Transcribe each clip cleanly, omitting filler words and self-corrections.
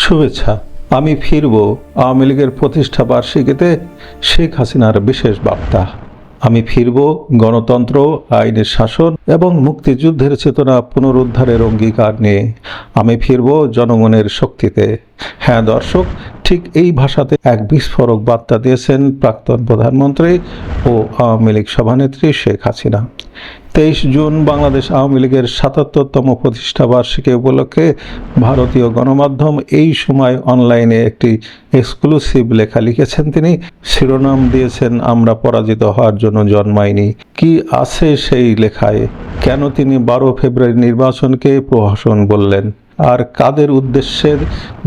শুভেচ্ছা। আমি ফিরব আওয়ামী লীগের প্রতিষ্ঠা বার্ষিকীতে শেখ হাসিনার বিশেষ বার্তা। আমি ফিরব গণতন্ত্র, আইনের শাসন এবং মুক্তিযুদ্ধের চেতনা পুনরুদ্ধারের অঙ্গীকার নিয়ে। আমি ফিরব জনগণের শক্তিতে। হ্যাঁ দর্শক, ঠিক এই ভাষাতে এক বিস্ফোরক বার্তা দিয়েছেন প্রাক্তন প্রধানমন্ত্রী ও আওয়ামী লীগ সভানেত্রী শেখ হাসিনা। 23 জুন বাংলাদেশ আওয়ামী লীগের ৭৭তম প্রতিষ্ঠা বার্ষিকী উপলক্ষে ভারতীয় গণমাধ্যম এই সময় অনলাইনে একটি এক্সক্লুসিভ লেখা লিখেছেন। তিনি শিরোনাম দিয়েছেন, আমরা পরাজিত হওয়ার জন্য জন্মাইনি। কি আছে সেই লেখায়? কেন তিনি 12 ফেব্রুয়ারি নির্বাচনকে প্রহসন বললেন? আর কাদের উদ্দেশ্যে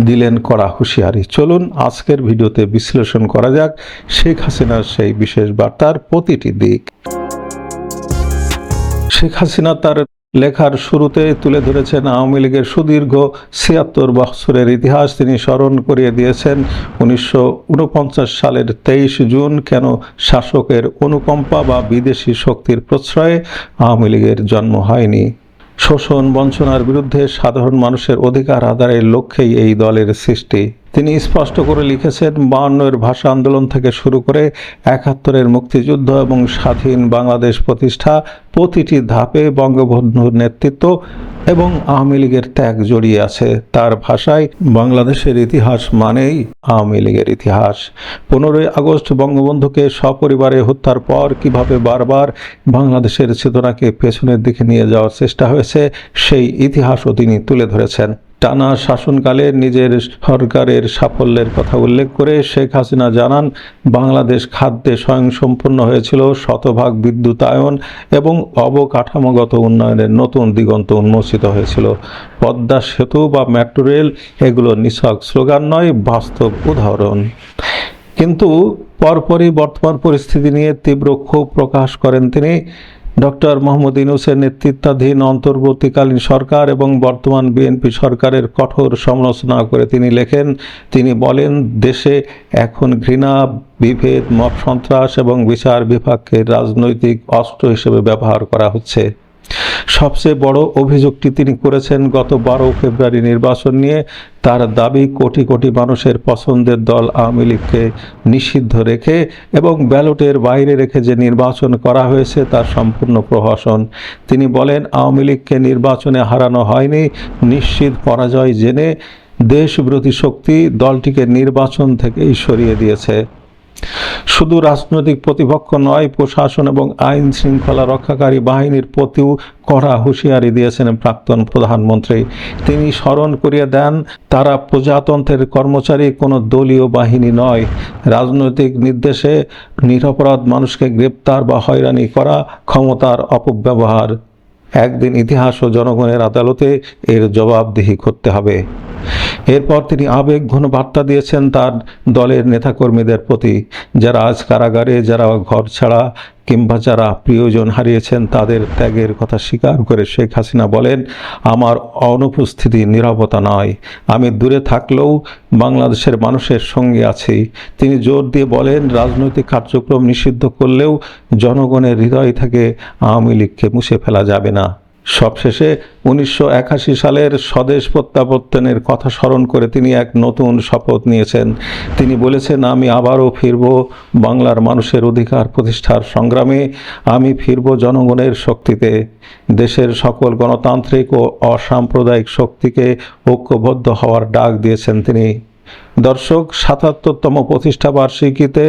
দিলেন কড়া হুঁশিয়ারি? চলুন আজকের ভিডিওতে বিশ্লেষণ করা যাক শেখ হাসিনার সেই বিশেষ বার্তার প্রতিটি দিক। শেখ হাসিনা তার লেখার শুরুতে তুলে ধরেছেন আওয়ামী লীগের সুদীর্ঘ ৭৬ বছরের ইতিহাস। তিনি স্মরণ করিয়ে দিয়েছেন 1949 সালের 23 জুন কেন শাসকের অনুকম্পা বা বিদেশি শক্তির প্রশ্রয়ে আওয়ামী লীগের জন্ম হয়নি। শোষণ বঞ্চনার বিরুদ্ধে সাধারণ মানুষের অধিকার আদায়ের লক্ষ্যেই এই দলের সৃষ্টি। তিনি স্পষ্ট করে লিখেছেন, 52-এর ভাষা আন্দোলন থেকে শুরু করে 71-এর মুক্তিযুদ্ধ এবং স্বাধীন বাংলাদেশ প্রতিষ্ঠা, প্রতিটি ধাপে বঙ্গবন্ধুর নেতৃত্ব এবং আওয়ামী লীগের ত্যাগ জড়িয়ে আছে। তার ভাষায়, বাংলাদেশের ইতিহাস মানেই আওয়ামী লীগের ইতিহাস। 15ই আগস্ট বঙ্গবন্ধুকে সপরিবারে হত্যার পর কিভাবে বারবার বাংলাদেশের চেতনাকে পেছনের দিকে নিয়ে যাওয়ার চেষ্টা হয়েছে, সেই ইতিহাসও তিনি তুলে ধরেছেন। টানা শাসনকালে নিজের সরকারের সাফল্যের কথা উল্লেখ করে শেখ হাসিনা জানান, বাংলাদেশ খাদ্যে স্বয়ংসম্পূর্ণ হয়েছিল, শতভাগ বিদ্যুতায়ন এবং অবকাঠামোগত উন্নয়নের নতুন দিগন্ত উন্মোচিত হয়েছিল। পদ্মা সেতু বা মেট্রো রেল এগুলো নিছক স্লোগান নয়, বাস্তব উদাহরণ। কিন্তু পরপরই বর্তমান পরিস্থিতি নিয়ে তীব্র ক্ষোভ প্রকাশ করেন তিনি। ডক্টর মোহাম্মদ ইউনূসের নেতৃত্বাধীন অন্তর্বর্তীকালীন সরকার এবং বর্তমান বিএনপি সরকারের কঠোর সমালোচনা করে তিনি লেখেন, তিনি বলেন, দেশে এখন ঘৃণা, বিভেদ, মব সন্ত্রাস এবং বিচার বিভাগকে রাজনৈতিক অস্ত্র হিসেবে ব্যবহার করা হচ্ছে। সবচেয়ে বড় অভিযোগটি তিনি করেছেন গত 12 ফেব্রুয়ারি নির্বাচন নিয়ে। তার দাবি, কোটি কোটি মানুষের পছন্দের দল আওয়ামী লীগকে নিষিদ্ধ রেখে এবং ব্যালটের বাইরে রেখে যে নির্বাচন করা হয়েছে তার সম্পূর্ণ প্রহসন। তিনি বলেন, আওয়ামী লীগকে নির্বাচনে হারানো হয়নি, নিশ্চিত পরাজয় জেনে দেশবিরোধী শক্তি দলটিকে নির্বাচন থেকেই সরিয়ে দিয়েছে। শুধু রাজনৈতিক প্রতিপক্ষ নয়, প্রশাসন এবং আইন শৃঙ্খলা রক্ষাকারী বাহিনীর প্রতিও কড়া হুঁশিয়ারি দিয়েছেন প্রাক্তন প্রধানমন্ত্রী। তিনি স্মরণ করিয়ে দেন, তারা প্রজাতন্ত্রের কর্মচারী, কোনো দলীয় বাহিনী নয়। রাজনৈতিক নির্দেশে নিরপরাধ মানুষকে গ্রেপ্তার বা হয়রানি করা ক্ষমতার অপব্যবহার। একদিন ইতিহাস ও জনগণের আদালতে এর জবাবদিহি করতে হবে। এরপর তিনি আবেগঘন বার্তা দিয়েছেন তার দলের নেতাকর্মীদের প্রতি, যারা আজ কারাগারে, যারা ঘর ছাড়া কিংবা যারা প্রিয়জন হারিয়েছেন, তাদের ত্যাগের কথা স্বীকার করে শেখ হাসিনা বলেন, আমার অনুপস্থিতি নীরবতা নয়, আমি দূরে থাকলেও বাংলাদেশের মানুষের সঙ্গে আছি। তিনি জোর দিয়ে বলেন, রাজনৈতিক কার্যক্রম নিষিদ্ধ করলেও জনগণের হৃদয় থেকে আওয়ামী লীগকে মুছে ফেলা যাবে না। সবশেষে 1981 সালের স্বদেশ প্রত্যাবর্তনের কথা স্মরণ করে তিনি এক নতুন শপথ নিয়েছেন। তিনি বলেছেন, আমি আবারও ফিরব বাংলার মানুষের অধিকার প্রতিষ্ঠার সংগ্রামে, আমি ফিরব জনগণের শক্তিতে। দেশের সকল গণতান্ত্রিক ও অসাম্প্রদায়িক শক্তিকে ঐক্যবদ্ধ হওয়ার ডাক দিয়েছেন তিনি। দর্শক, ৭৭তম প্রতিষ্ঠা বার্ষিকীতে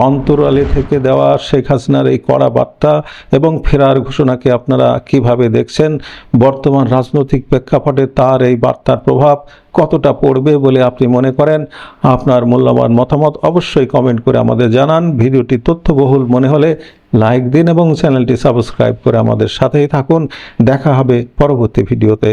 অন্তরালে থেকে দেওয়া শেখ হাসিনার এই কড়া বার্তা এবং ফেরার ঘোষণাকে আপনারা কিভাবে দেখছেন? বর্তমান রাজনৈতিক প্রেক্ষাপটে তার এই বার্তার প্রভাব কতটা পড়বে বলে আপনি মনে করেন? আপনার মূল্যবান মতামত অবশ্যই কমেন্ট করে আমাদের জানান। ভিডিওটি তথ্যবহুল মনে হলে লাইক দিন এবং চ্যানেলটি সাবস্ক্রাইব করে আমাদের সাথেই থাকুন। দেখা হবে পরবর্তী ভিডিওতে।